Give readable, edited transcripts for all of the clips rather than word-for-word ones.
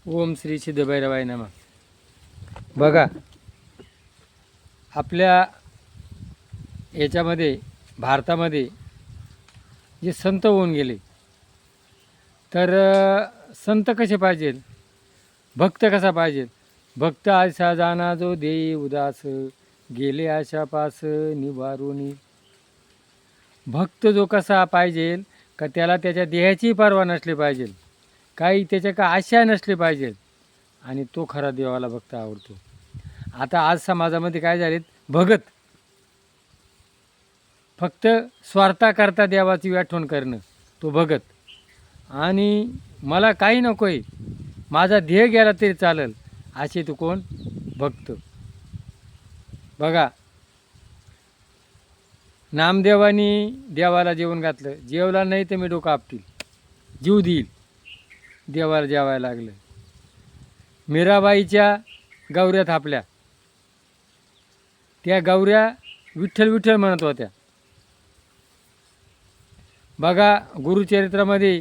ओम श्री सिद्धभैरवाय नमः. बघा, आपल्या याच्यामध्ये भारतामध्ये जे संत होऊन गेले, तर संत कसे पाहिजे, भक्त कसा पाहिजे. भक्त आशा जाना जो देई उदास, गेले आशा पास निवारुनी. भक्त जो कसा पाहिजे का, त्याला त्याच्या देहाची पर्वा नसली पाहिजे, काही त्याच्या का आशा नसली पाहिजे, आणि तो खरा देवाला भक्त आवडतो. आता आज समाजामध्ये काय झालेत, भगत फक्त स्वार्थाकरता देवाची आठवण करणं, तो भगत. आणि मला काही नको आहे, माझा ध्येय गेला तरी चालेल, असे तो कोण, भक्त. बघा, नामदेवानी देवाला जेवण घातलं, जेवला नाही तर मी डोकं आपटील, जीव देईल, देवाला जेवायला लागलं. मीराबाईच्या गौऱ्या थापल्या, त्या गौऱ्या विठ्ठल विठ्ठल म्हणत होत्या. बघा, गुरुचरित्रामध्ये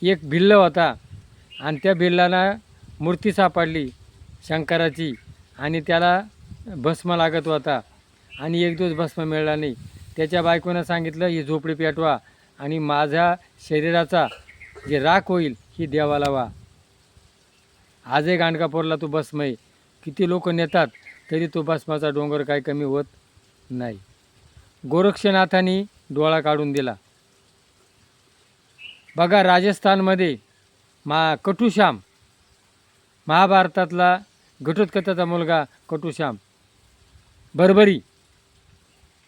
एक भिल्ल होता, आणि त्या भिल्लाला मूर्ती सापडली शंकराची, आणि त्याला भस्म लागत होता, आणि एक दिवस भस्म मिळाला नाही. त्याच्या बायकोनं सांगितलं, ही झोपडी पेटवा, आणि माझ्या शरीराचा जे राख होईल ही देवाला वा. आजही गाणगापूरला तो भस्म आहे, किती लोक नेतात तरी तो भस्माचा डोंगर काही कमी होत नाही. गोरक्षनाथांनी डोळा काढून दिला. बघा, राजस्थानमध्ये कटुश्याम, महाभारतातला घटोत्कचाचा मुलगा कटुश्याम, बर्बरी,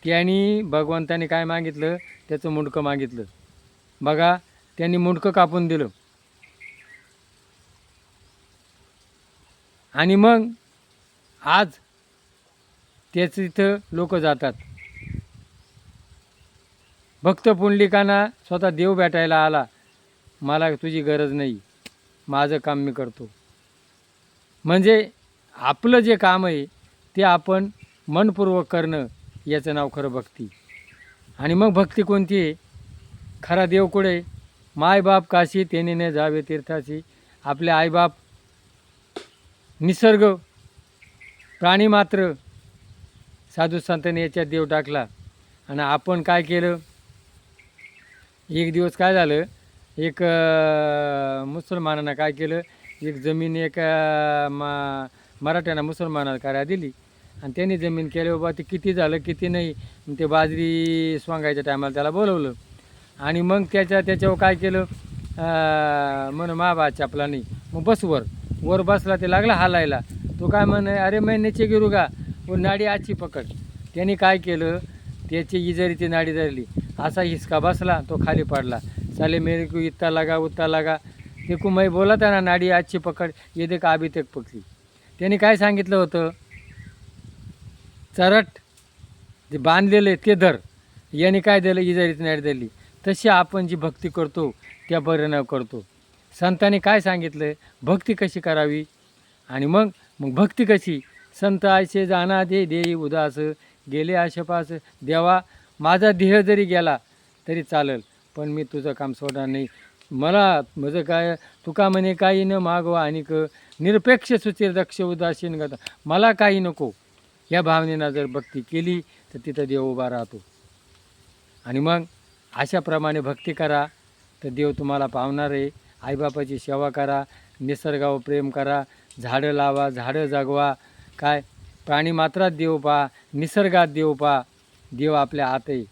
त्यांनी भगवंताने काय मागितलं, त्याचं मुंडकं मागितलं. बघा, त्यांनी मुंडकं कापून दिलं, आणि मग आज त्याच इथं लोक जातात. भक्त पुंडलिकांना स्वतः देव भेटायला आला, मला तुझी गरज नाही, माझं काम मी करतो. म्हणजे आपलं जे काम आहे ते आपण मनपूर्वक करणं, याचं नाव खरं भक्ती. आणि मग भक्ती कोणती आहे, खरा देव कुठे, मायबाप काशी तेने न जावे तीर्थाची. आपले आईबाप, निसर्ग, प्राणी मात्र, साधू संतांनी याच्यात देव टाकला. आणि आपण काय केलं, एक दिवस काय झालं, एक मुसलमानांना काय केलं, एक जमीन एका मराठ्यांना मुसलमानाला कार्या दिली, आणि त्यांनी जमीन केली. बाबा ते किती झालं किती नाही, ते बाजरी स्वांगायच्या टायमाला त्याला बोलवलं, आणि मग त्याच्यावर काय केलं, म्हणून महाबा चपला नाही, मग बस वर बसला, ते लागला हालायला. तो काय म्हणे, अरे मैं नीचे गिरू का, वो नाडी आजची पकड. त्यांनी काय केलं, त्याची इजारीची नाडी धरली, असा हिसका बसला, तो खाली पडला. साले मेरे को इत्ता लगा ते को मैं बोला था ना, नाडी आजची पकड, ये देख अभी तक पकली. त्यांनी काय सांगितलं होतं, चरट जे बांधलेलं ते धर, याने काय दिलं, इजारीची नाडी धरली. तशी आपण जी भक्ती करतो त्या परिणाम करतो. संतांनी काय सांगितलं, भक्ती कशी करावी, आणि मग भक्ती कशी, संत आयसे जाना दे देई उदास, गेले आशेपास. देवा, माझा देह जरी गेला तरी चालेल, पण मी तुझं काम सोडणार नाही. मला माझं काय, तुका म्हणे काही न मागवा, आणि निरपेक्ष सुचिर दक्ष उदासीन गता, मला काही नको, या भावनेनं जर भक्ती केली तर तिथं देव उभा राहतो. आणि मग अशाप्रमाणे भक्ती करा तर देव तुम्हाला पावणार आहे. आईबापाची सेवा करा, निसर्गावर प्रेम करा, झाडं लावा, झाडं जगवा. काय, प्राणी मात्रात देव पहा, निसर्गात देव पहा, देव आपल्या आत आहे.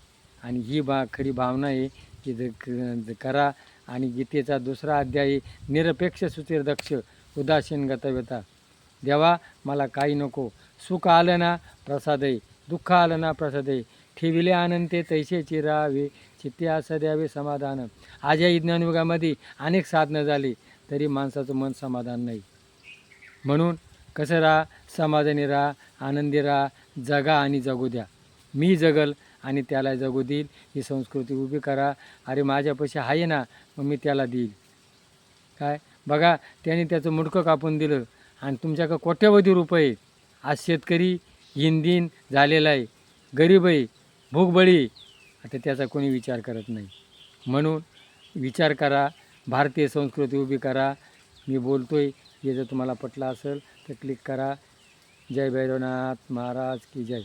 आणि ही खरी भावना आहे की करा. आणि गीतेचा 2रा अध्याय, निरपेक्ष सुचिर दक्ष उदासीन गतव्यता. देवा, मला काही नको, सुख आलं ना प्रसाद आहे, दुःख आलं ना प्रसाद आहे, ठेविले आनंदे तैसे चिरावे, चित्ते असं द्यावे समाधान. आज या ज्ञानयुगामध्ये अनेक साधनं झाली तरी माणसाचं मन समाधान नाही. म्हणून कसं राहा, समाधानी राहा, आनंदी राहा, जगा आणि जगू द्या. मी जगल आणि त्याला जगू देईल, ही संस्कृती उभी करा. अरे माझ्यापाशी आहे ना, मग मी त्याला देईल. काय, बघा, त्याने त्याचं मुंडकं कापून दिलं, आणि तुमच्याकडं कोट्यवधी रुपये. आज शेतकरी हिंदीन झालेला आहे, गरीब आहे, भूकबळी, आता त्याचा कोणी विचार करत नाही. म्हणून विचार करा, भारतीय संस्कृती उभी करा. मी बोलतो आहे हे जर तुम्हाला पटलं असेल तर क्लिक करा. जय भैरवनाथ महाराज की जय.